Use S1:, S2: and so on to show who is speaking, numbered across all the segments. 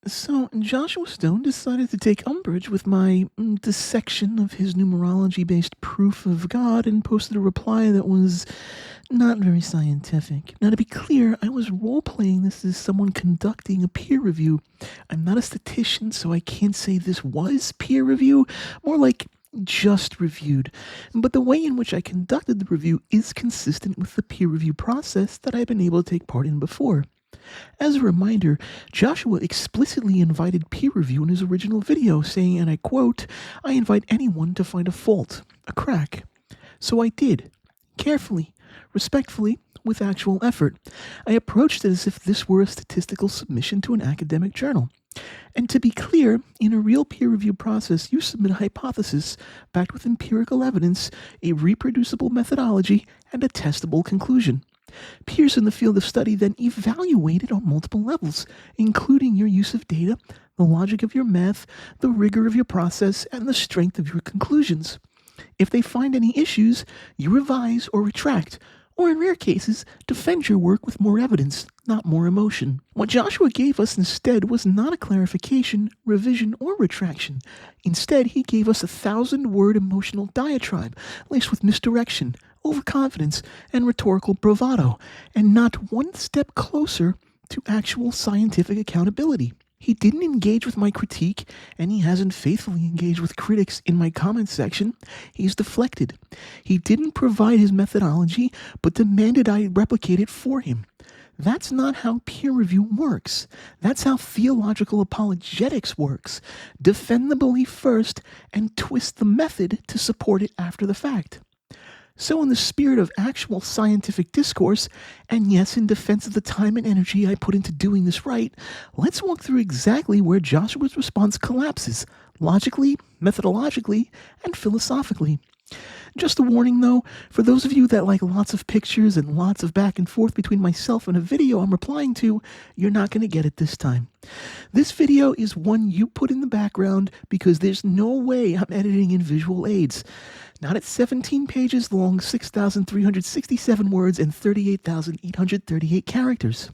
S1: So Joshua Stone decided to take umbrage with my dissection of his numerology-based proof of God and posted a reply that was not very scientific. Now, to be clear, I was role-playing this as someone conducting a peer review. I'm not a statistician, so I can't say this was peer review, more like just reviewed. But the way in which I conducted the review is consistent with the peer review process that I've been able to take part in before. As a reminder, Joshua explicitly invited peer review in his original video, saying, and I quote, "I invite anyone to find a fault, a crack." So I did, carefully, respectfully, with actual effort. I approached it as if this were a statistical submission to an academic journal. And to be clear, in a real peer review process, you submit a hypothesis backed with empirical evidence, a reproducible methodology, and a testable conclusion. Peers in the field of study then evaluate it on multiple levels, including your use of data, the logic of your math, the rigor of your process, and the strength of your conclusions. If they find any issues, you revise or retract, or in rare cases, defend your work with more evidence, not more emotion. What Joshua gave us instead was not a clarification, revision, or retraction. Instead, he gave us a 1,000-word emotional diatribe, laced with misdirection, overconfidence, and rhetorical bravado, and not one step closer to actual scientific accountability. He didn't engage with my critique, and he hasn't faithfully engaged with critics in my comments section. He's deflected. He didn't provide his methodology, but demanded I replicate it for him. That's not how peer review works. That's how theological apologetics works. Defend the belief first and twist the method to support it after the fact. So in the spirit of actual scientific discourse, and yes, in defense of the time and energy I put into doing this right, let's walk through exactly where Joshua's response collapses, logically, methodologically, and philosophically. Just a warning though, for those of you that like lots of pictures and lots of back and forth between myself and a video I'm replying to, you're not going to get it this time. This video is one you put in the background because there's no way I'm editing in visual aids. Not at 17 pages long, 6,367 words, and 38,838 characters.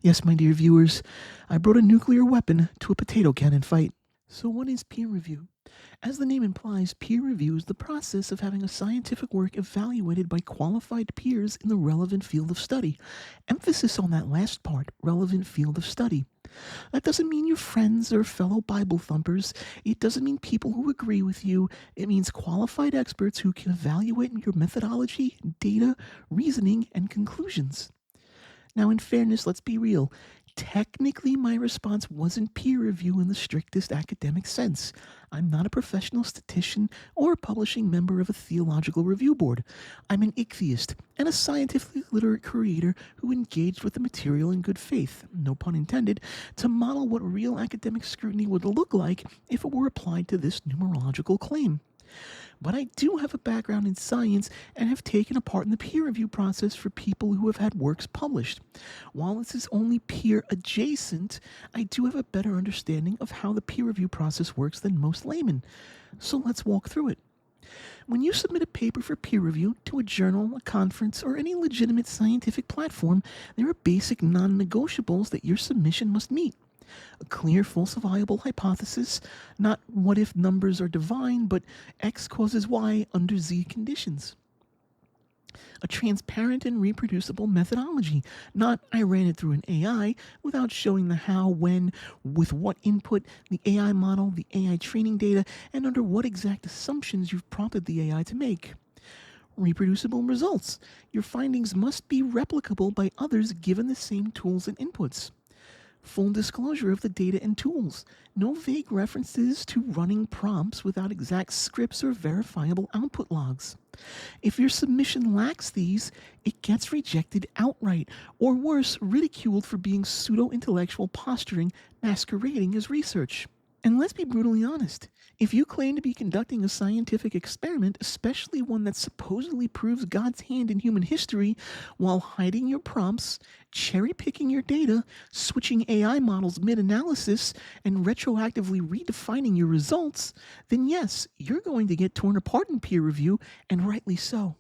S1: Yes, my dear viewers, I brought a nuclear weapon to a potato cannon fight. So what is peer review? As the name implies, peer review is the process of having a scientific work evaluated by qualified peers in the relevant field of study. Emphasis on that last part, relevant field of study. That doesn't mean your friends or fellow Bible thumpers. It doesn't mean people who agree with you. It means qualified experts who can evaluate your methodology, data, reasoning, and conclusions. Now, in fairness, let's be real. Technically, my response wasn't peer review in the strictest academic sense. I'm not a professional statistician or a publishing member of a theological review board. I'm an igtheist and a scientifically literate creator who engaged with the material in good faith, no pun intended, to model what real academic scrutiny would look like if it were applied to this numerological claim. But I do have a background in science and have taken a part in the peer review process for people who have had works published. While this is only peer adjacent, I do have a better understanding of how the peer review process works than most laymen. So let's walk through it. When you submit a paper for peer review to a journal, a conference, or any legitimate scientific platform, there are basic non-negotiables that your submission must meet. A clear falsifiable hypothesis, not what if numbers are divine, but X causes Y under Z conditions. A transparent and reproducible methodology, not I ran it through an AI without showing the how, when, with what input, the AI model, the AI training data, and under what exact assumptions you've prompted the AI to make. Reproducible results. Your findings must be replicable by others given the same tools and inputs. Full disclosure of the data and tools. No vague references to running prompts without exact scripts or verifiable output logs. If your submission lacks these, it gets rejected outright, or worse, ridiculed for being pseudo-intellectual posturing masquerading as research. And let's be brutally honest, if you claim to be conducting a scientific experiment, especially one that supposedly proves God's hand in human history, while hiding your prompts, cherry-picking your data, switching AI models mid-analysis, and retroactively redefining your results, then yes, you're going to get torn apart in peer review, and rightly so.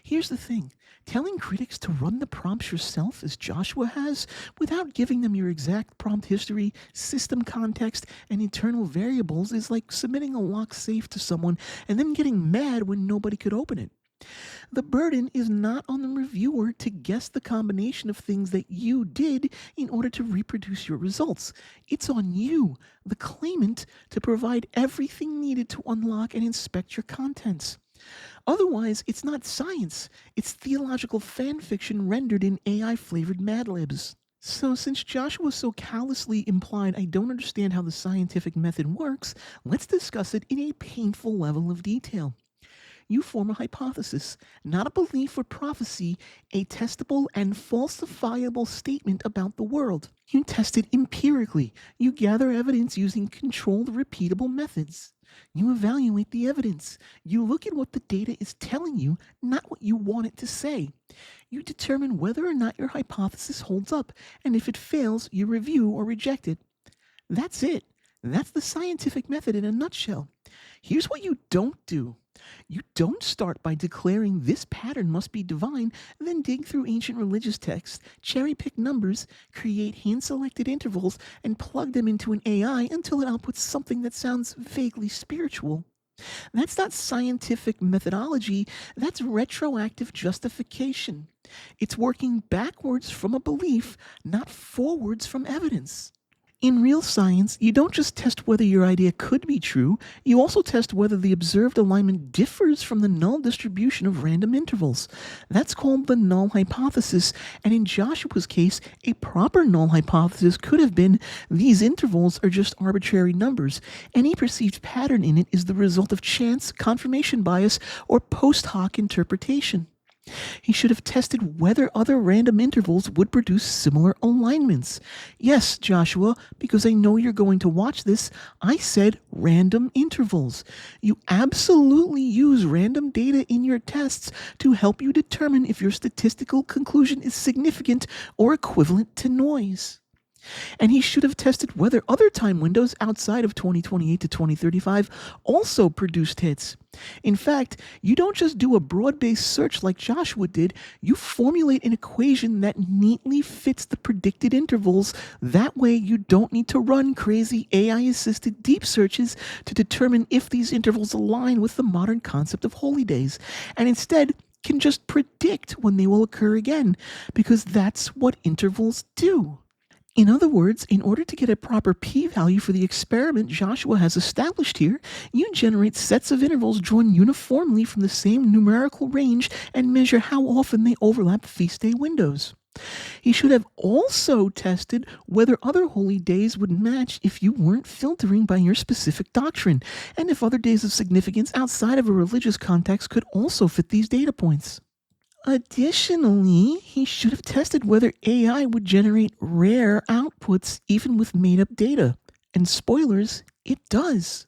S1: Here's the thing. Telling critics to run the prompts yourself, as Joshua has, without giving them your exact prompt history, system context, and internal variables is like submitting a locked safe to someone and then getting mad when nobody could open it. The burden is not on the reviewer to guess the combination of things that you did in order to reproduce your results. It's on you, the claimant, to provide everything needed to unlock and inspect your contents. Otherwise, it's not science. It's theological fan fiction rendered in AI-flavored Mad Libs. So since Joshua so callously implied I don't understand how the scientific method works, let's discuss it in a painful level of detail. You form a hypothesis, not a belief or prophecy, a testable and falsifiable statement about the world. You test it empirically. You gather evidence using controlled, repeatable methods. You evaluate the evidence. You look at what the data is telling you, not what you want it to say. You determine whether or not your hypothesis holds up, and if it fails, you review or reject it. That's it. That's the scientific method in a nutshell. Here's what you don't do. You don't start by declaring this pattern must be divine, then dig through ancient religious texts, cherry-pick numbers, create hand-selected intervals, and plug them into an AI until it outputs something that sounds vaguely spiritual. That's not scientific methodology, that's retroactive justification. It's working backwards from a belief, not forwards from evidence. In real science, you don't just test whether your idea could be true, you also test whether the observed alignment differs from the null distribution of random intervals. That's called the null hypothesis, and in Joshua's case, a proper null hypothesis could have been these intervals are just arbitrary numbers. Any perceived pattern in it is the result of chance, confirmation bias, or post hoc interpretation. He should have tested whether other random intervals would produce similar alignments. Yes, Joshua, because I know you're going to watch this, I said random intervals. You absolutely use random data in your tests to help you determine if your statistical conclusion is significant or equivalent to noise. And he should have tested whether other time windows outside of 2028 to 2035 also produced hits. In fact, you don't just do a broad-based search like Joshua did, you formulate an equation that neatly fits the predicted intervals. That way you don't need to run crazy AI-assisted deep searches to determine if these intervals align with the modern concept of holy days, and instead can just predict when they will occur again, because that's what intervals do. In other words, in order to get a proper p-value for the experiment Joshua has established here, you generate sets of intervals drawn uniformly from the same numerical range and measure how often they overlap feast day windows. He should have also tested whether other holy days would match if you weren't filtering by your specific doctrine, and if other days of significance outside of a religious context could also fit these data points. Additionally, he should have tested whether AI would generate rare outputs even with made-up data. And spoilers, it does.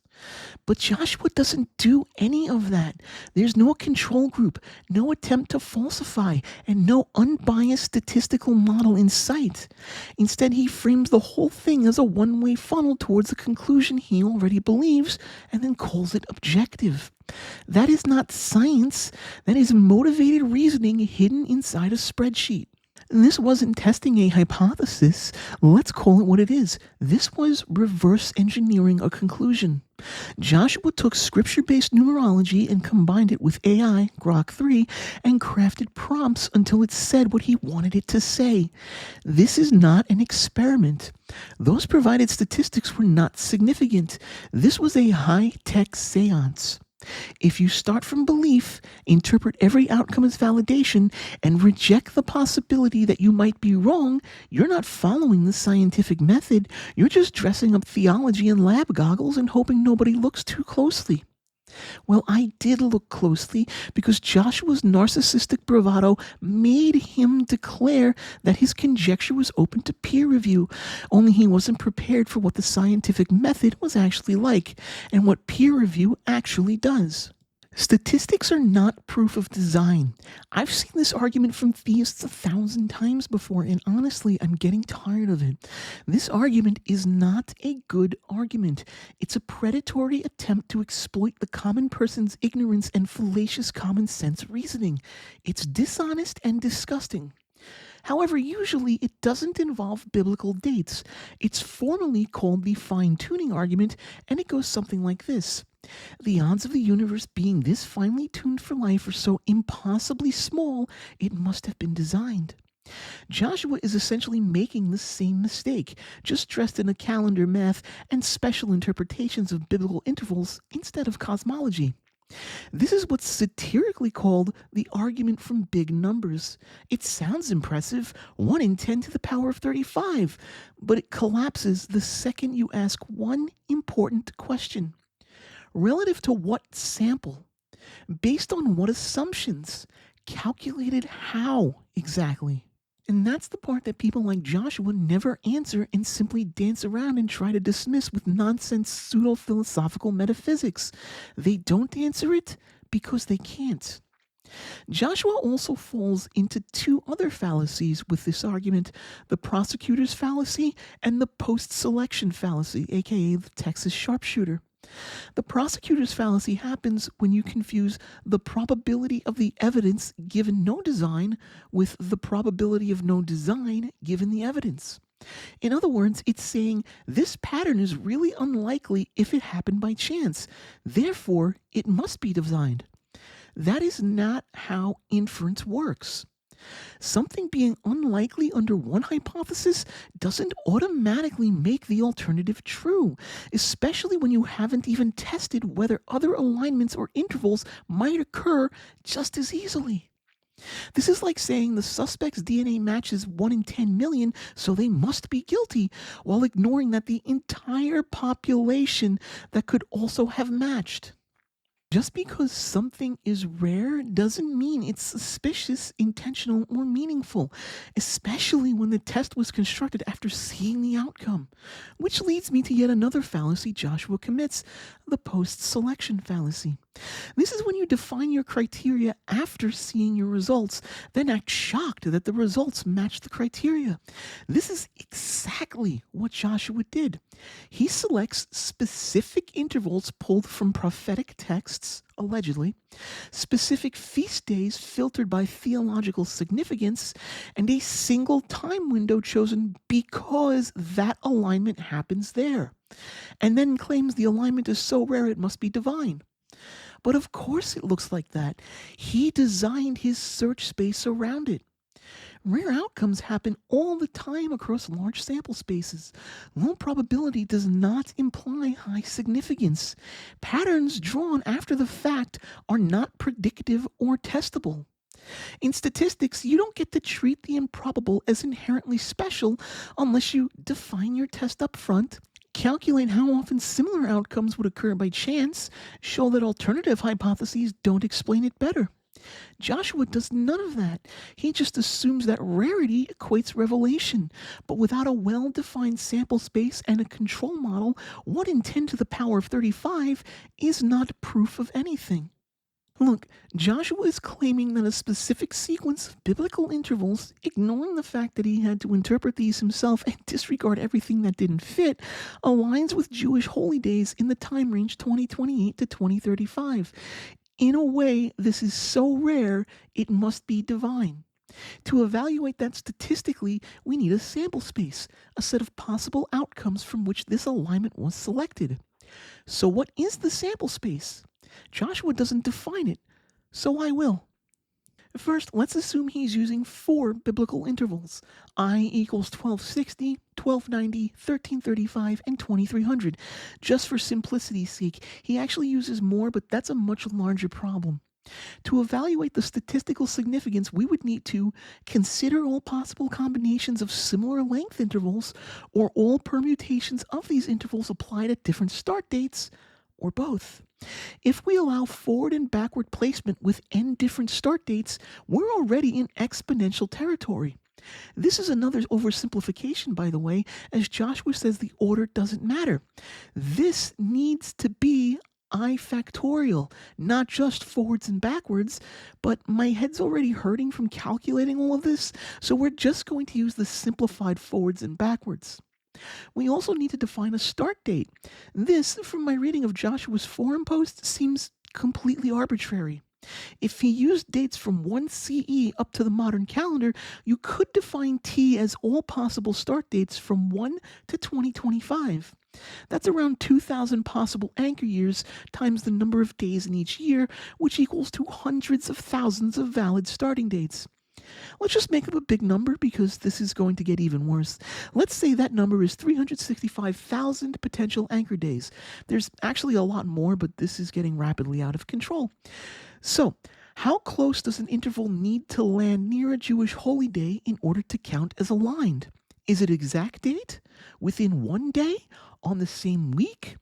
S1: But Joshua doesn't do any of that. There's no control group, no attempt to falsify, and no unbiased statistical model in sight. Instead, he frames the whole thing as a one-way funnel towards a conclusion he already believes, and then calls it objective. That is not science. That is motivated reasoning hidden inside a spreadsheet. This wasn't testing a hypothesis. Let's call it what it is. This was reverse engineering a conclusion. Joshua took scripture-based numerology and combined it with AI, Grok 3, and crafted prompts until it said what he wanted it to say. This is not an experiment. Those provided statistics were not significant. This was a high-tech seance. If you start from belief, interpret every outcome as validation, and reject the possibility that you might be wrong, you're not following the scientific method. You're just dressing up theology in lab goggles and hoping nobody looks too closely. Well, I did look closely because Joshua's narcissistic bravado made him declare that his conjecture was open to peer review, only he wasn't prepared for what the scientific method was actually like and what peer review actually does. Statistics are not proof of design. I've seen this argument from theists 1,000 times before, and honestly, I'm getting tired of it. This argument is not a good argument. It's a predatory attempt to exploit the common person's ignorance and fallacious common sense reasoning. It's dishonest and disgusting. However, usually it doesn't involve biblical dates. It's formally called the fine-tuning argument, and it goes something like this. The odds of the universe being this finely tuned for life are so impossibly small, it must have been designed. Joshua is essentially making the same mistake, just dressed in a calendar math and special interpretations of biblical intervals instead of cosmology. This is what's satirically called the argument from big numbers. It sounds impressive, 1 in 10 to the power of 35, but it collapses the second you ask one important question. Relative to what sample? Based on what assumptions? Calculated how exactly? And that's the part that people like Joshua never answer and simply dance around and try to dismiss with nonsense pseudo-philosophical metaphysics. They don't answer it because they can't. Joshua also falls into two other fallacies with this argument, the prosecutor's fallacy and the post-selection fallacy, aka the Texas sharpshooter. The prosecutor's fallacy happens when you confuse the probability of the evidence given no design with the probability of no design given the evidence. In other words, it's saying this pattern is really unlikely if it happened by chance. Therefore, it must be designed. That is not how inference works. Something being unlikely under one hypothesis doesn't automatically make the alternative true, especially when you haven't even tested whether other alignments or intervals might occur just as easily. This is like saying the suspect's DNA matches 1 in 10 million, so they must be guilty, while ignoring that the entire population that could also have matched. Just because something is rare doesn't mean it's suspicious, intentional, or meaningful, especially when the test was constructed after seeing the outcome. Which leads me to yet another fallacy Joshua commits, the post-selection fallacy. This is when you define your criteria after seeing your results, then act shocked that the results match the criteria. This is exactly what Joshua did. He selects specific intervals pulled from prophetic texts, allegedly, specific feast days filtered by theological significance, and a single time window chosen because that alignment happens there, and then claims the alignment is so rare it must be divine. But of course it looks like that. He designed his search space around it. Rare outcomes happen all the time across large sample spaces. Low probability does not imply high significance. Patterns drawn after the fact are not predictive or testable. In statistics, you don't get to treat the improbable as inherently special unless you define your test up front, calculate how often similar outcomes would occur by chance, show that alternative hypotheses don't explain it better. Joshua does none of that. He just assumes that rarity equates revelation, but without a well-defined sample space and a control model, 1 in 10 to the power of 35 is not proof of anything. Look, Joshua is claiming that a specific sequence of biblical intervals, ignoring the fact that he had to interpret these himself and disregard everything that didn't fit, aligns with Jewish holy days in the time range 2028 to 2035. In a way, this is so rare, it must be divine. To evaluate that statistically, we need a sample space, a set of possible outcomes from which this alignment was selected. So what is the sample space? Joshua doesn't define it, so I will. First, let's assume he's using 4 biblical intervals, I equals 1260, 1290, 1335, and 2300. Just for simplicity's sake, he actually uses more, but that's a much larger problem. To evaluate the statistical significance, we would need to consider all possible combinations of similar length intervals, or all permutations of these intervals applied at different start dates, or both. If we allow forward and backward placement with n different start dates, we're already in exponential territory. This is another oversimplification, by the way, as Joshua says the order doesn't matter. This needs to be I factorial, not just forwards and backwards, but my head's already hurting from calculating all of this, so we're just going to use the simplified forwards and backwards. We also need to define a start date. This, from my reading of Joshua's forum post, seems completely arbitrary. If he used dates from 1 CE up to the modern calendar, you could define T as all possible start dates from 1 to 2025. That's around 2,000 possible anchor years times the number of days in each year, which equals to hundreds of thousands of valid starting dates. Let's just make up a big number because this is going to get even worse. Let's say that number is 365,000 potential anchor days. There's actually a lot more, but this is getting rapidly out of control. So, how close does an interval need to land near a Jewish holy day in order to count as aligned? Is it exact date? Within 1 day? On the same week?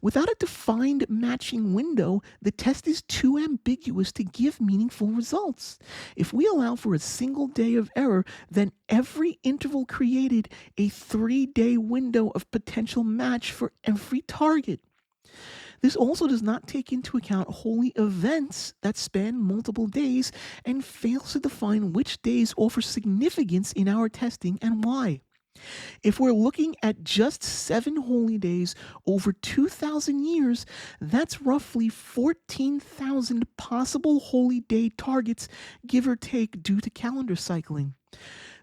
S1: Without a defined matching window, the test is too ambiguous to give meaningful results. If we allow for a single day of error, then every interval created a 3-day window of potential match for every target. This also does not take into account holy events that span multiple days and fails to define which days offer significance in our testing and why. If we're looking at just 7 holy days over 2,000 years, that's roughly 14,000 possible holy day targets, give or take, due to calendar cycling.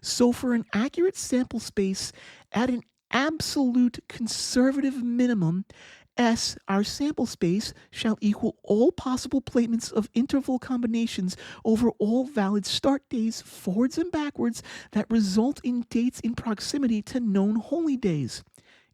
S1: So for an accurate sample space at an absolute conservative minimum, S, our sample space, shall equal all possible placements of interval combinations over all valid start days, forwards and backwards, that result in dates in proximity to known holy days.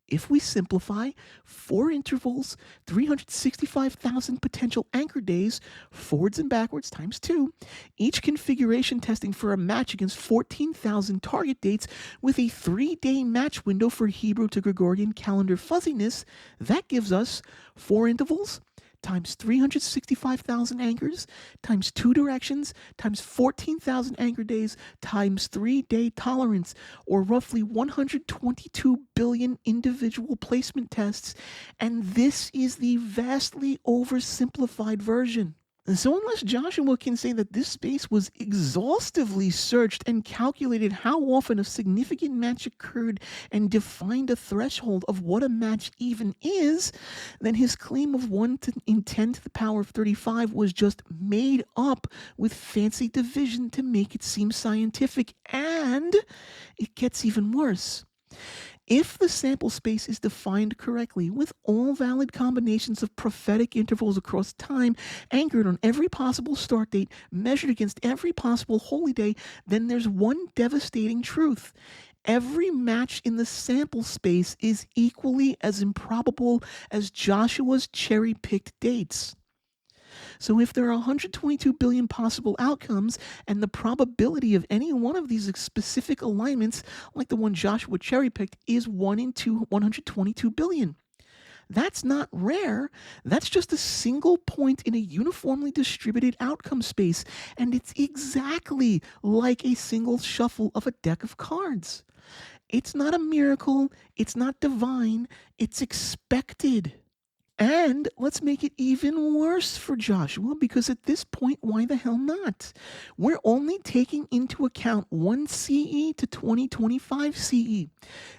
S1: If we simplify, 4 intervals, 365,000 potential anchor days, forwards and backwards times 2, each configuration testing for a match against 14,000 target dates with a 3-day match window for Hebrew to Gregorian calendar fuzziness, that gives us 4 intervals times 365,000 anchors times 2 directions times 14,000 anchor days times 3-day tolerance, or roughly 122 billion individual placement tests, and this is the vastly oversimplified version. So unless Joshua can say that this space was exhaustively searched and calculated how often a significant match occurred and defined a threshold of what a match even is, then his claim of 1 in 10 to the power of 35 was just made up with fancy division to make it seem scientific, and it gets even worse. If the sample space is defined correctly, with all valid combinations of prophetic intervals across time, anchored on every possible start date, measured against every possible holy day, then there's one devastating truth. Every match in the sample space is equally as improbable as Joshua's cherry-picked dates. So if there are 122 billion possible outcomes, and the probability of any one of these specific alignments, like the one Joshua cherry-picked, is 1 in 122 billion. That's not rare. That's just a single point in a uniformly distributed outcome space, and it's exactly like a single shuffle of a deck of cards. It's not a miracle. It's not divine. It's expected. And let's make it even worse for Joshua, because at this point, why the hell not? We're only taking into account 1 CE to 2025 CE.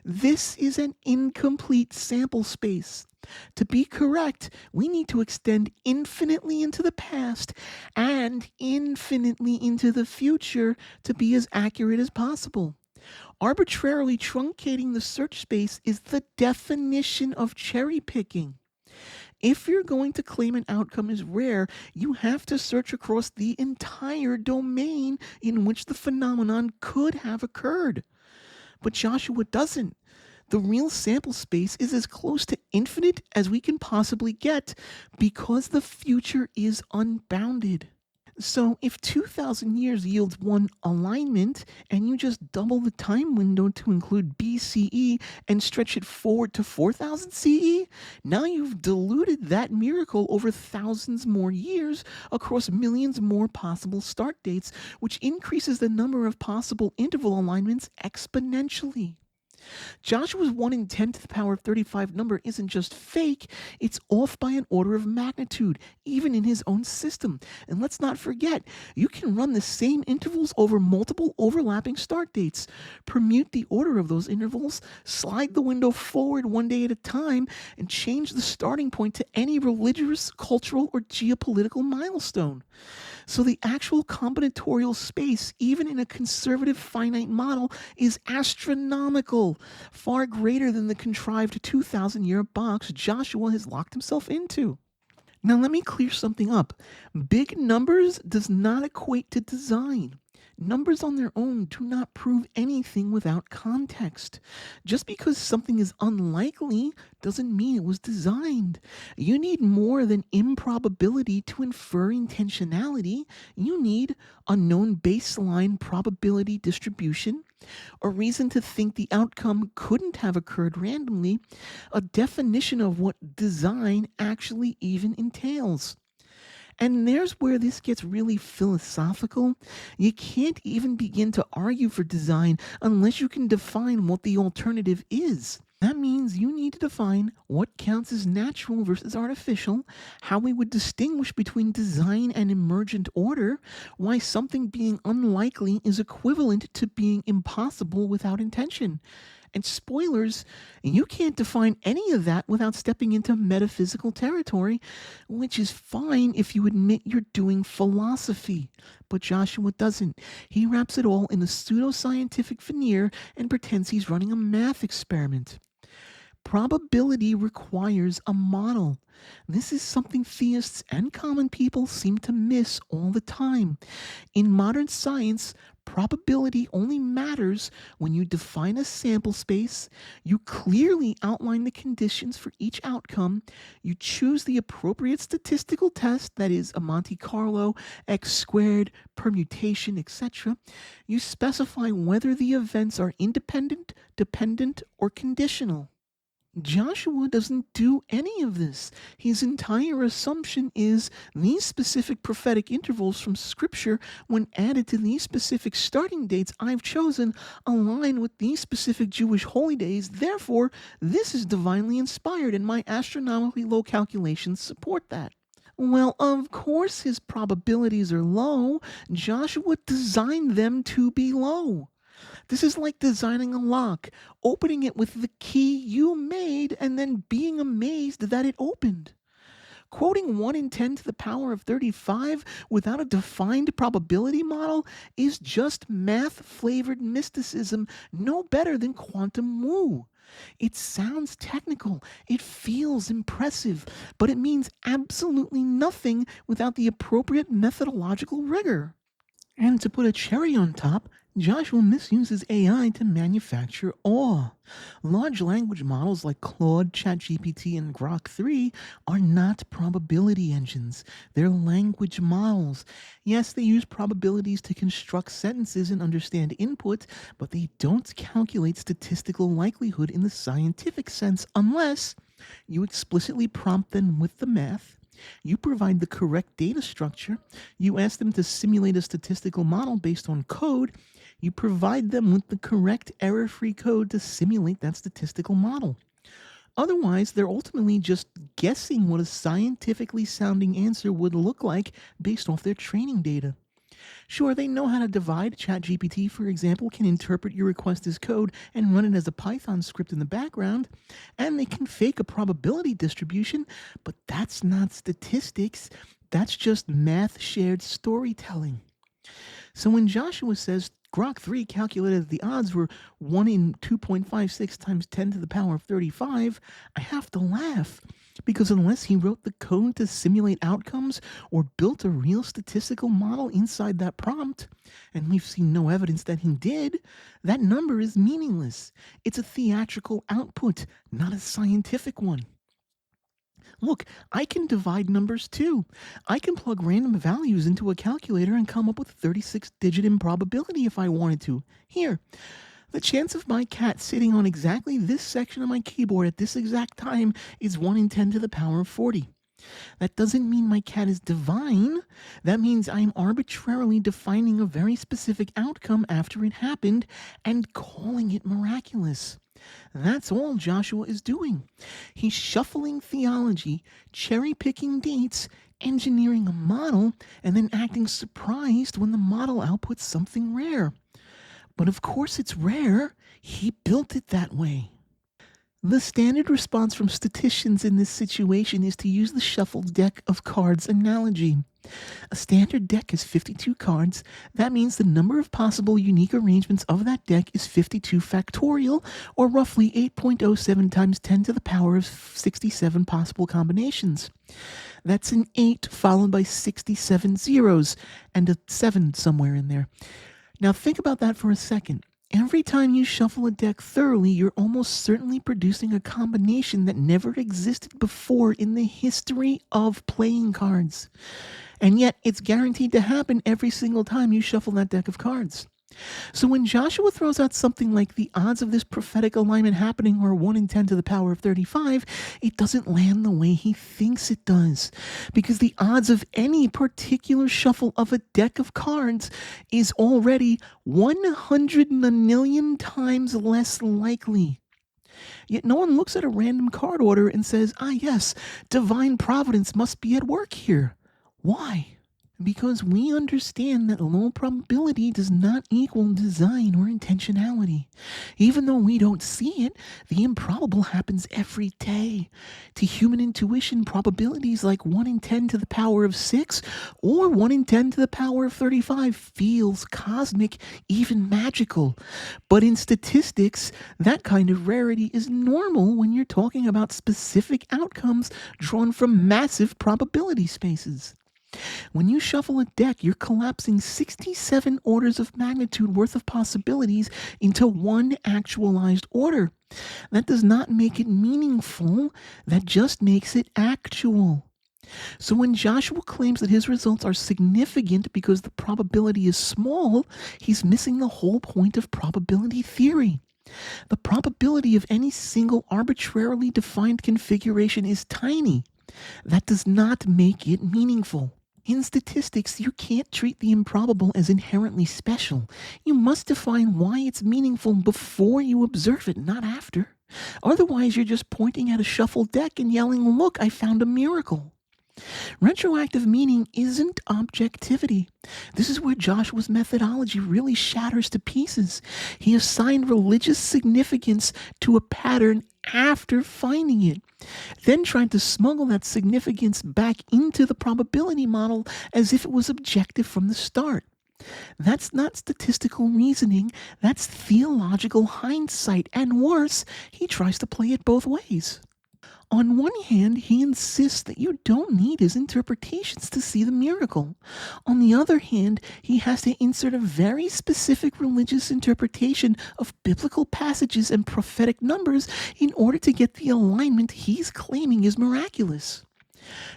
S1: This is an incomplete sample space. To be correct, we need to extend infinitely into the past and infinitely into the future to be as accurate as possible. Arbitrarily truncating the search space is the definition of cherry picking. If you're going to claim an outcome is rare, you have to search across the entire domain in which the phenomenon could have occurred. But Joshua doesn't. The real sample space is as close to infinite as we can possibly get because the future is unbounded. So if 2,000 years yields 1 alignment, and you just double the time window to include BCE and stretch it forward to 4,000 CE, now you've diluted that miracle over thousands more years across millions more possible start dates, which increases the number of possible interval alignments exponentially. Joshua's 1 in 10 to the power of 35 number isn't just fake, it's off by an order of magnitude, even in his own system. And let's not forget, you can run the same intervals over multiple overlapping start dates, permute the order of those intervals, slide the window forward one day at a time, and change the starting point to any religious, cultural, or geopolitical milestone. So the actual combinatorial space, even in a conservative finite model, is astronomical, far greater than the contrived 2,000-year box Joshua has locked himself into. Now let me clear something up. Big numbers does not equate to design. Numbers on their own do not prove anything without context. Just because something is unlikely doesn't mean it was designed. You need more than improbability to infer intentionality. You need a known baseline probability distribution, a reason to think the outcome couldn't have occurred randomly, a definition of what design actually even entails. And there's where this gets really philosophical. You can't even begin to argue for design unless you can define what the alternative is. That means you need to define what counts as natural versus artificial, how we would distinguish between design and emergent order, why something being unlikely is equivalent to being impossible without intention. And spoilers, you can't define any of that without stepping into metaphysical territory, which is fine if you admit you're doing philosophy. But Joshua doesn't. He wraps it all in a pseudoscientific veneer and pretends he's running a math experiment. Probability requires a model. This is something theists and common people seem to miss all the time. In modern science, probability only matters when you define a sample space, you clearly outline the conditions for each outcome, you choose the appropriate statistical test, that is a Monte Carlo, x squared, permutation, etc. You specify whether the events are independent, dependent, or conditional. Joshua doesn't do any of this. His entire assumption is these specific prophetic intervals from Scripture, when added to these specific starting dates I've chosen, align with these specific Jewish holy days. Therefore, this is divinely inspired, and my astronomically low calculations support that. Well, of course his probabilities are low. Joshua designed them to be low. This is like designing a lock, opening it with the key you made, and then being amazed that it opened. Quoting 1 in 10 to the power of 35 without a defined probability model is just math-flavored mysticism, no better than quantum woo. It sounds technical, it feels impressive, but it means absolutely nothing without the appropriate methodological rigor. And to put a cherry on top, Joshua misuses AI to manufacture awe. Large language models like Claude, ChatGPT, and Grok 3 are not probability engines. They're language models. Yes, they use probabilities to construct sentences and understand input, but they don't calculate statistical likelihood in the scientific sense unless you explicitly prompt them with the math. You provide the correct data structure. You ask them to simulate a statistical model based on code. You provide them with the correct error-free code to simulate that statistical model. Otherwise, they're ultimately just guessing what a scientifically sounding answer would look like based off their training data. Sure, they know how to divide. ChatGPT, for example, can interpret your request as code and run it as a Python script in the background, and they can fake a probability distribution, but that's not statistics. That's just math-shared storytelling. So when Joshua says Grok 3 calculated that the odds were 1 in 2.56 times 10 to the power of 35, I have to laugh. Because unless he wrote the code to simulate outcomes or built a real statistical model inside that prompt, and we've seen no evidence that he did, that number is meaningless. It's a theatrical output, not a scientific one. Look, I can divide numbers too. I can plug random values into a calculator and come up with a 36-digit improbability if I wanted to. Here. The chance of my cat sitting on exactly this section of my keyboard at this exact time is 1 in 10 to the power of 40. That doesn't mean my cat is divine. That means I'm arbitrarily defining a very specific outcome after it happened and calling it miraculous. That's all Joshua is doing. He's shuffling theology, cherry-picking dates, engineering a model, and then acting surprised when the model outputs something rare. But of course it's rare. He built it that way. The standard response from statisticians in this situation is to use the shuffled deck of cards analogy. A standard deck has 52 cards. That means the number of possible unique arrangements of that deck is 52 factorial, or roughly 8.07 times 10 to the power of 67 possible combinations. That's an 8 followed by 67 zeros, and a 7 somewhere in there. Now think about that for a second. Every time you shuffle a deck thoroughly, you're almost certainly producing a combination that never existed before in the history of playing cards. And yet, it's guaranteed to happen every single time you shuffle that deck of cards. So when Joshua throws out something like the odds of this prophetic alignment happening are 1 in 10 to the power of 35, it doesn't land the way he thinks it does. Because the odds of any particular shuffle of a deck of cards is already 100 million times less likely. Yet no one looks at a random card order and says, yes, divine providence must be at work here. Why? Because we understand that low probability does not equal design or intentionality. Even though we don't see it, the improbable happens every day. To human intuition, probabilities like 1 in 10 to the power of 6 or 1 in 10 to the power of 35 feels cosmic, even magical. But in statistics, that kind of rarity is normal when you're talking about specific outcomes drawn from massive probability spaces. When you shuffle a deck, you're collapsing 67 orders of magnitude worth of possibilities into one actualized order. That does not make it meaningful, that just makes it actual. So when Joshua claims that his results are significant because the probability is small, he's missing the whole point of probability theory. The probability of any single arbitrarily defined configuration is tiny. That does not make it meaningful. In statistics, you can't treat the improbable as inherently special. You must define why it's meaningful before you observe it, not after. Otherwise, you're just pointing at a shuffled deck and yelling, "Look, I found a miracle." Retroactive meaning isn't objectivity. This is where Joshua's methodology really shatters to pieces. He assigned religious significance to a pattern after finding it, then tried to smuggle that significance back into the probability model as if it was objective from the start. That's not statistical reasoning, that's theological hindsight, and worse, he tries to play it both ways. On one hand, he insists that you don't need his interpretations to see the miracle. On the other hand, he has to insert a very specific religious interpretation of biblical passages and prophetic numbers in order to get the alignment he's claiming is miraculous.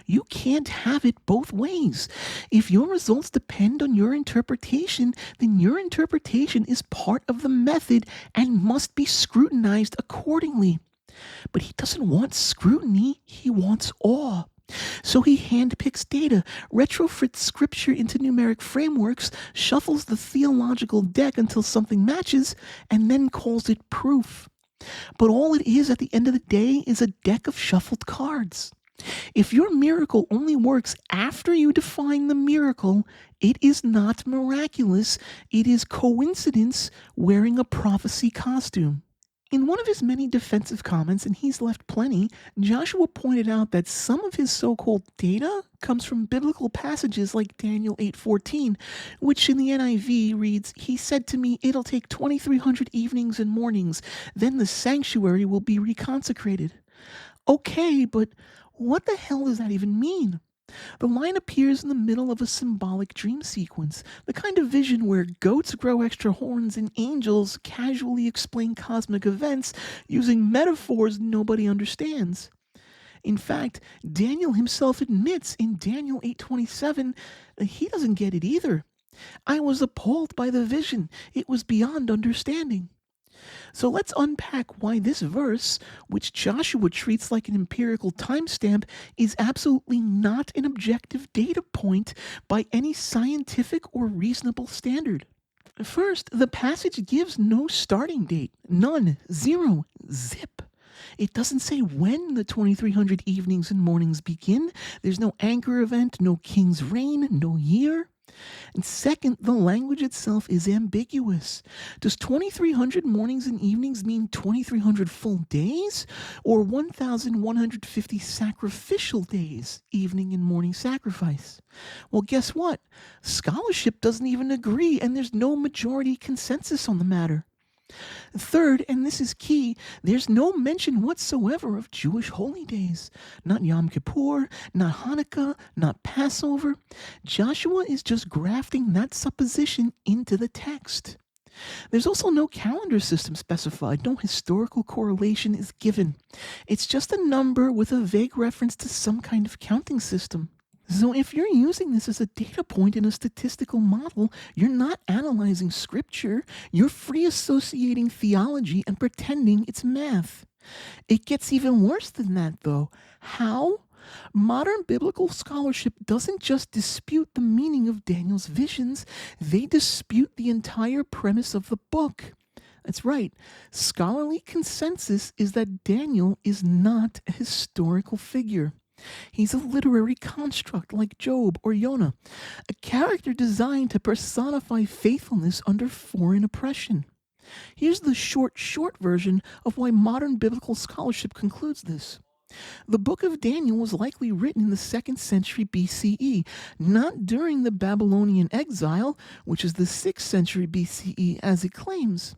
S1: You can't have it both ways. If your results depend on your interpretation, then your interpretation is part of the method and must be scrutinized accordingly. But he doesn't want scrutiny, he wants awe. So he handpicks data, retrofits scripture into numeric frameworks, shuffles the theological deck until something matches, and then calls it proof. But all it is at the end of the day is a deck of shuffled cards. If your miracle only works after you define the miracle, it is not miraculous, it is coincidence wearing a prophecy costume. In one of his many defensive comments, and he's left plenty, Joshua pointed out that some of his so-called data comes from biblical passages like Daniel 8:14, which in the NIV reads, "He said to me, it'll take 2,300 evenings and mornings, then the sanctuary will be reconsecrated." Okay, but what the hell does that even mean? The line appears in the middle of a symbolic dream sequence, the kind of vision where goats grow extra horns and angels casually explain cosmic events using metaphors nobody understands. In fact, Daniel himself admits in Daniel 8:27 that he doesn't get it either. "I was appalled by the vision. It was beyond understanding." So let's unpack why this verse, which Joshua treats like an empirical timestamp, is absolutely not an objective data point by any scientific or reasonable standard. First, the passage gives no starting date. None. Zero. Zip. It doesn't say when the 2300 evenings and mornings begin. There's no anchor event, no king's reign, no year. And second, the language itself is ambiguous. Does 2300 mornings and evenings mean 2300 full days? Or 1150 sacrificial days, evening and morning sacrifice? Well, guess what? Scholarship doesn't even agree, and there's no majority consensus on the matter. Third, and this is key, there's no mention whatsoever of Jewish holy days. Not Yom Kippur, not Hanukkah, not Passover. Joshua is just grafting that supposition into the text. There's also no calendar system specified. No historical correlation is given. It's just a number with a vague reference to some kind of counting system. So if you're using this as a data point in a statistical model, you're not analyzing scripture, you're free associating theology and pretending it's math. It gets even worse than that, though. How? Modern biblical scholarship doesn't just dispute the meaning of Daniel's visions, they dispute the entire premise of the book. That's right. Scholarly consensus is that Daniel is not a historical figure. He's a literary construct like Job or Jonah, a character designed to personify faithfulness under foreign oppression. Here's the short version of why modern biblical scholarship concludes this. The book of Daniel was likely written in the 2nd century BCE, not during the Babylonian exile, which is the 6th century BCE as it claims.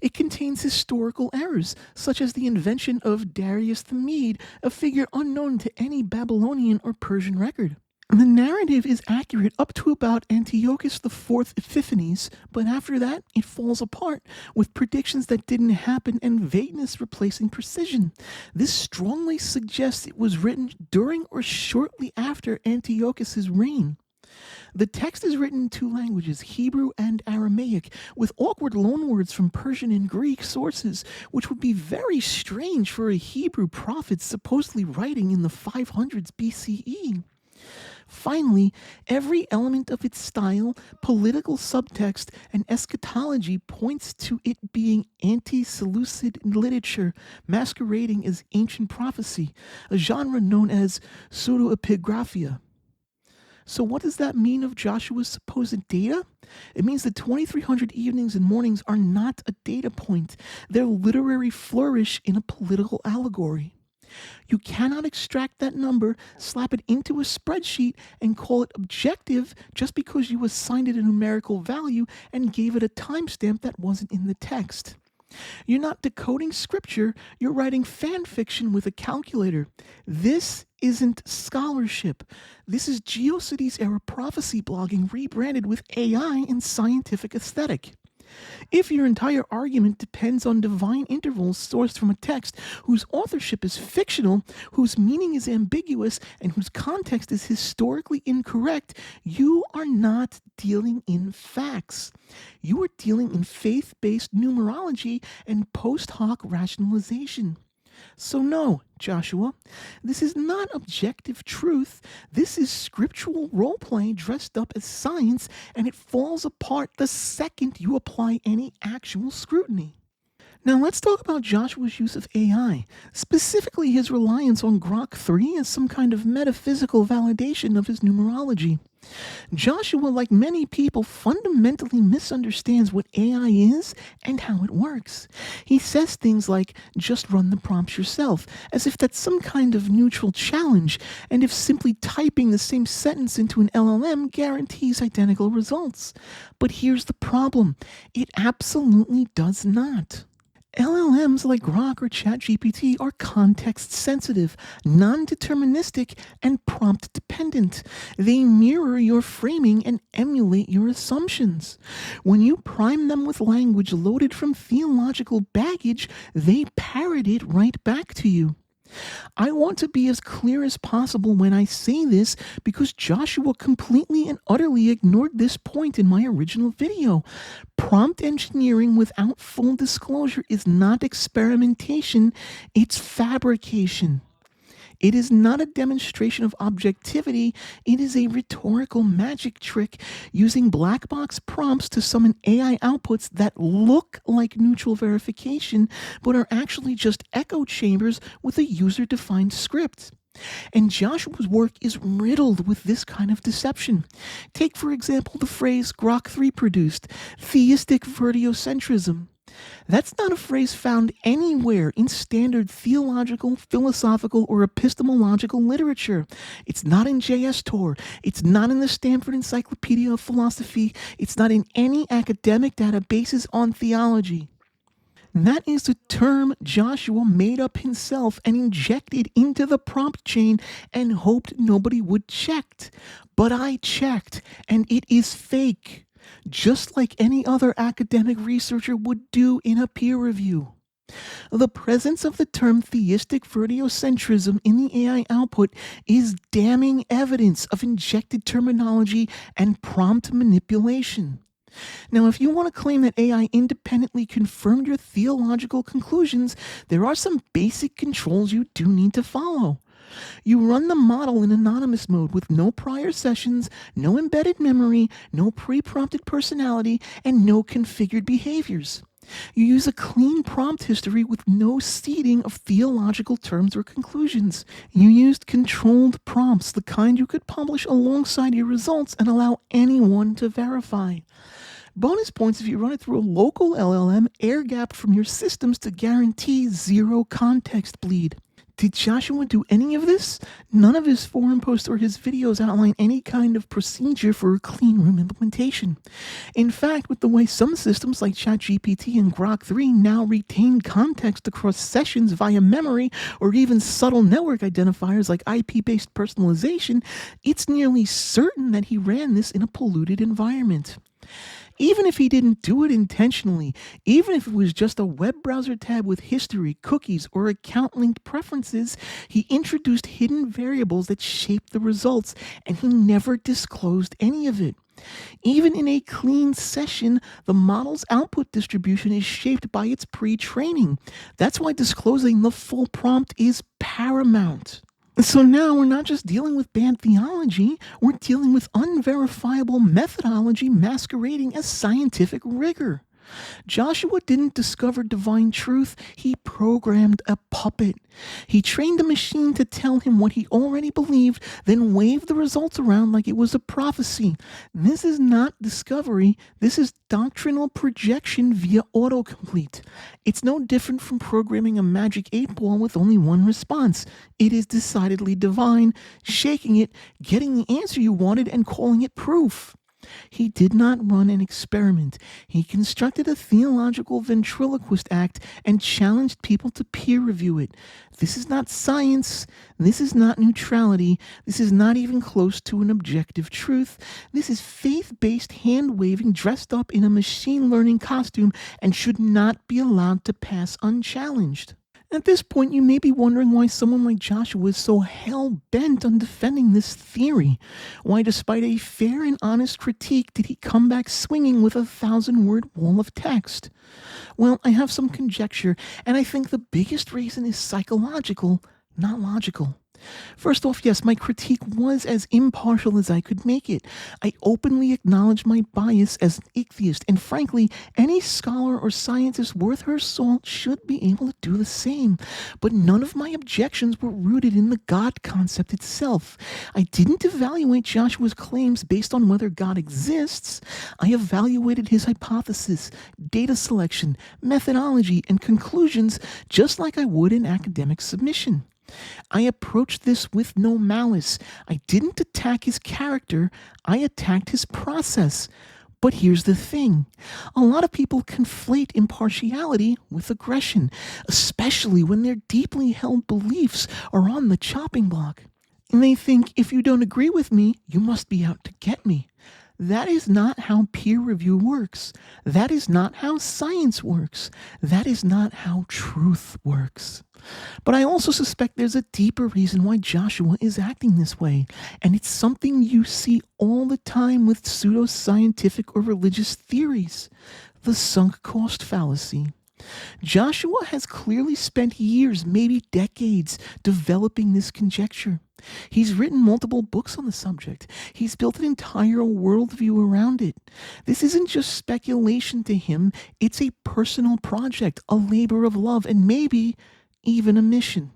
S1: It contains historical errors, such as the invention of Darius the Mede, a figure unknown to any Babylonian or Persian record. The narrative is accurate up to about Antiochus IV Epiphanes, but after that, it falls apart, with predictions that didn't happen and vagueness replacing precision. This strongly suggests it was written during or shortly after Antiochus's reign. The text is written in two languages, Hebrew and Aramaic, with awkward loanwords from Persian and Greek sources, which would be very strange for a Hebrew prophet supposedly writing in the 500s BCE. Finally, every element of its style, political subtext, and eschatology points to it being anti-Seleucid literature, masquerading as ancient prophecy, a genre known as pseudoepigraphia. So what does that mean of Joshua's supposed data? It means that 2300 evenings and mornings are not a data point. They're literary flourish in a political allegory. You cannot extract that number, slap it into a spreadsheet, and call it objective just because you assigned it a numerical value and gave it a timestamp that wasn't in the text. You're not decoding scripture, you're writing fan fiction with a calculator. This isn't scholarship. This is GeoCities-era prophecy blogging rebranded with AI and scientific aesthetic. If your entire argument depends on divine intervals sourced from a text whose authorship is fictional, whose meaning is ambiguous, and whose context is historically incorrect, you are not dealing in facts. You are dealing in faith-based numerology and post hoc rationalization. So no, Joshua, this is not objective truth. This is scriptural roleplay dressed up as science, and it falls apart the second you apply any actual scrutiny. Now let's talk about Joshua's use of AI, specifically his reliance on Grok 3 as some kind of metaphysical validation of his numerology. Joshua, like many people, fundamentally misunderstands what AI is and how it works. He says things like, just run the prompts yourself, as if that's some kind of neutral challenge, and if simply typing the same sentence into an LLM guarantees identical results. But here's the problem. It absolutely does not. LLMs like Grok or ChatGPT are context-sensitive, non-deterministic, and prompt-dependent. They mirror your framing and emulate your assumptions. When you prime them with language loaded from theological baggage, they parrot it right back to you. I want to be as clear as possible when I say this because Joshua completely and utterly ignored this point in my original video. Prompt engineering without full disclosure is not experimentation, it's fabrication. It is not a demonstration of objectivity. It is a rhetorical magic trick using black box prompts to summon AI outputs that look like neutral verification, but are actually just echo chambers with a user-defined script. And Joshua's work is riddled with this kind of deception. Take, for example, the phrase Grok 3 produced, theistic vertiocentrism. That's not a phrase found anywhere in standard theological, philosophical, or epistemological literature. It's not in JSTOR. It's not in the Stanford Encyclopedia of Philosophy. It's not in any academic databases on theology. That is a term Joshua made up himself and injected into the prompt chain and hoped nobody would check. But I checked, and it is fake, just like any other academic researcher would do in a peer review. The presence of the term theistic vertiocentrism in the AI output is damning evidence of injected terminology and prompt manipulation. Now, if you want to claim that AI independently confirmed your theological conclusions, there are some basic controls you do need to follow. You run the model in anonymous mode with no prior sessions, no embedded memory, no pre-prompted personality, and no configured behaviors. You use a clean prompt history with no seeding of theological terms or conclusions. You used controlled prompts, the kind you could publish alongside your results and allow anyone to verify. Bonus points if you run it through a local LLM air-gapped from your systems to guarantee zero context bleed. Did Joshua do any of this? None of his forum posts or his videos outline any kind of procedure for a clean room implementation. In fact, with the way some systems like ChatGPT and Grok 3 now retain context across sessions via memory or even subtle network identifiers like IP-based personalization, it's nearly certain that he ran this in a polluted environment. Even if he didn't do it intentionally, even if it was just a web browser tab with history, cookies, or account-linked preferences, he introduced hidden variables that shaped the results, and he never disclosed any of it. Even in a clean session, the model's output distribution is shaped by its pre-training. That's why disclosing the full prompt is paramount. So now we're not just dealing with bad theology, we're dealing with unverifiable methodology masquerading as scientific rigor. Joshua didn't discover divine truth, he programmed a puppet. He trained a machine to tell him what he already believed, then waved the results around like it was a prophecy. This is not discovery, this is doctrinal projection via autocomplete. It's no different from programming a magic 8-ball with only one response. It is decidedly divine, shaking it, getting the answer you wanted, and calling it proof. He did not run an experiment. He constructed a theological ventriloquist act and challenged people to peer review it. This is not science. This is not neutrality. This is not even close to an objective truth. This is faith-based hand-waving dressed up in a machine learning costume and should not be allowed to pass unchallenged. At this point, you may be wondering why someone like Joshua is so hell-bent on defending this theory. Why, despite a fair and honest critique, did he come back swinging with a 1,000-word wall of text? Well, I have some conjecture, and I think the biggest reason is psychological, not logical. First off, yes, my critique was as impartial as I could make it. I openly acknowledge my bias as an atheist, and frankly, any scholar or scientist worth her salt should be able to do the same. But none of my objections were rooted in the God concept itself. I didn't evaluate Joshua's claims based on whether God exists. I evaluated his hypothesis, data selection, methodology, and conclusions just like I would an academic submission. I approached this with no malice. I didn't attack his character, I attacked his process. But here's the thing. A lot of people conflate impartiality with aggression, especially when their deeply held beliefs are on the chopping block. And they think if you don't agree with me, you must be out to get me. That is not how peer review works. That is not how science works. That is not how truth works. But I also suspect there's a deeper reason why Joshua is acting this way, and it's something you see all the time with pseudoscientific or religious theories: the sunk cost fallacy. Joshua has clearly spent years, maybe decades, developing this conjecture. He's written multiple books on the subject. He's built an entire worldview around it. This isn't just speculation to him, it's a personal project, a labor of love, and maybe even a mission.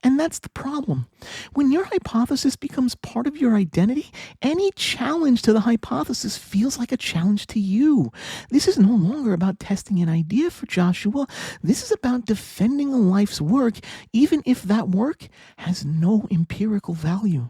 S1: And that's the problem. When your hypothesis becomes part of your identity, any challenge to the hypothesis feels like a challenge to you. This is no longer about testing an idea for Joshua. This is about defending a life's work, even if that work has no empirical value.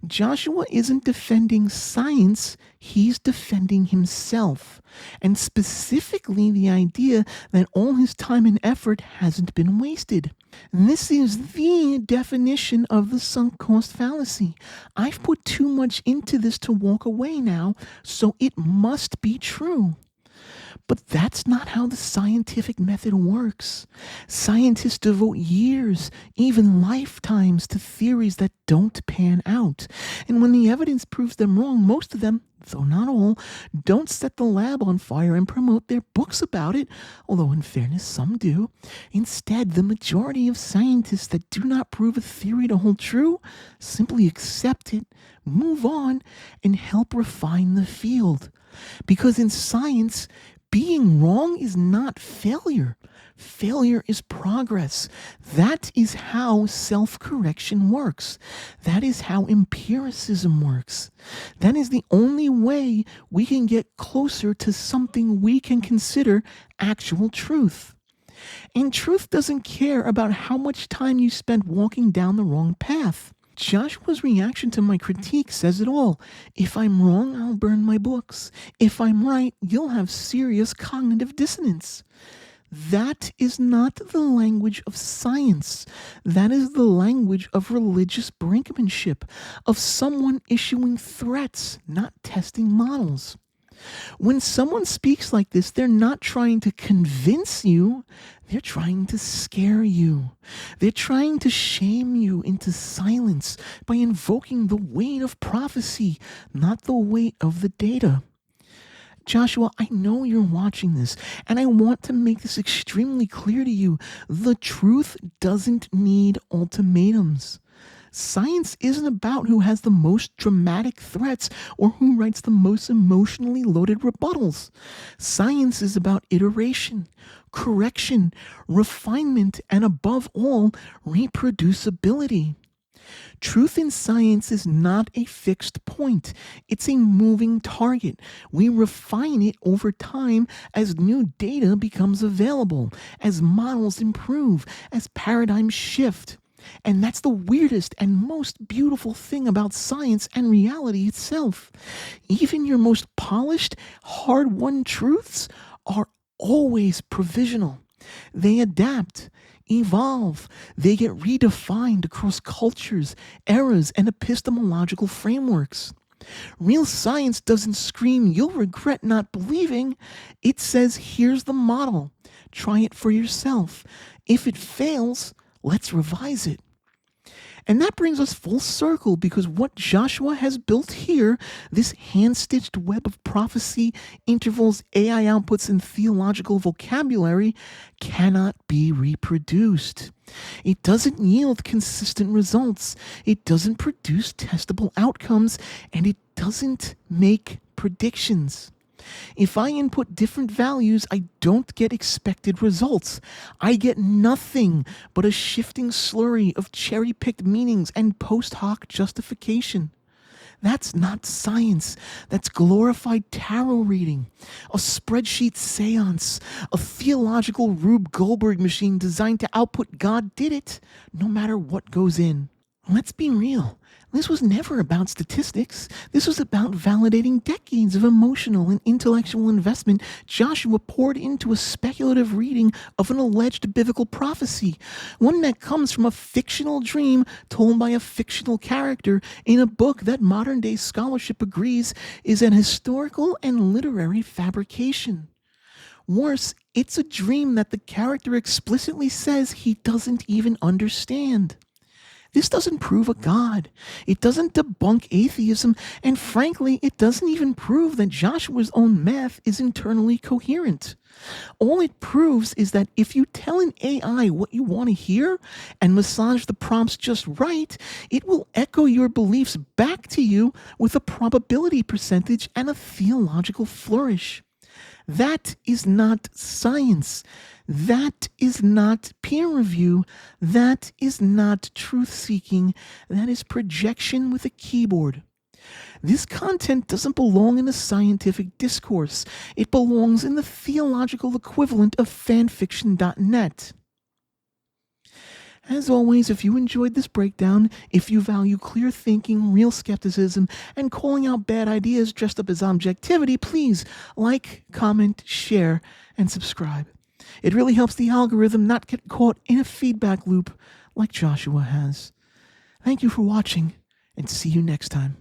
S1: Joshua isn't defending science, he's defending himself, and specifically the idea that all his time and effort hasn't been wasted. This is the definition of the sunk cost fallacy. I've put too much into this to walk away now, so it must be true. But that's not how the scientific method works. Scientists devote years, even lifetimes, to theories that don't pan out. And when the evidence proves them wrong, most of them, though not all, don't set the lab on fire and promote their books about it, although in fairness some do. Instead, the majority of scientists that do not prove a theory to hold true simply accept it, move on, and help refine the field. Because in science, being wrong is not failure. Failure is progress. That is how self-correction works. That is how empiricism works. That is the only way we can get closer to something we can consider actual truth. And truth doesn't care about how much time you spent walking down the wrong path. Joshua's reaction to my critique says it all. If I'm wrong, I'll burn my books. If I'm right, you'll have serious cognitive dissonance. That is not the language of science. That is the language of religious brinkmanship, of someone issuing threats, not testing models. When someone speaks like this, they're not trying to convince you, they're trying to scare you. They're trying to shame you into silence by invoking the weight of prophecy, not the weight of the data. Joshua, I know you're watching this, and I want to make this extremely clear to you. The truth doesn't need ultimatums. Science isn't about who has the most dramatic threats or who writes the most emotionally loaded rebuttals. Science is about iteration, correction, refinement, and above all, reproducibility. Truth in science is not a fixed point. It's a moving target. We refine it over time as new data becomes available, as models improve, as paradigms shift. And that's the weirdest and most beautiful thing about science and reality itself. Even your most polished, hard-won truths are always provisional. They adapt, evolve, they get redefined across cultures, eras, and epistemological frameworks. Real science doesn't scream, "You'll regret not believing." It says, "Here's the model. Try it for yourself. If it fails, let's revise it." And that brings us full circle, because what Joshua has built here, this hand-stitched web of prophecy, intervals, AI outputs, and theological vocabulary, cannot be reproduced. It doesn't yield consistent results. It doesn't produce testable outcomes, and it doesn't make predictions. If I input different values, I don't get expected results. I get nothing but a shifting slurry of cherry-picked meanings and post hoc justification. That's not science. That's glorified tarot reading, a spreadsheet seance, a theological Rube Goldberg machine designed to output "God did it," no matter what goes in. Let's be real. This was never about statistics. This was about validating decades of emotional and intellectual investment Joshua poured into a speculative reading of an alleged biblical prophecy, one that comes from a fictional dream told by a fictional character in a book that modern-day scholarship agrees is an historical and literary fabrication. Worse, it's a dream that the character explicitly says he doesn't even understand. This doesn't prove a God. It doesn't debunk atheism, and frankly, it doesn't even prove that Joshua's own math is internally coherent. All it proves is that if you tell an AI what you want to hear and massage the prompts just right, it will echo your beliefs back to you with a probability percentage and a theological flourish. That is not science. That is not peer review. That is not truth-seeking. That is projection with a keyboard. This content doesn't belong in a scientific discourse. It belongs in the theological equivalent of fanfiction.net. As always, if you enjoyed this breakdown, if you value clear thinking, real skepticism, and calling out bad ideas dressed up as objectivity, please like, comment, share, and subscribe. It really helps the algorithm not get caught in a feedback loop like Joshua has. Thank you for watching, and see you next time.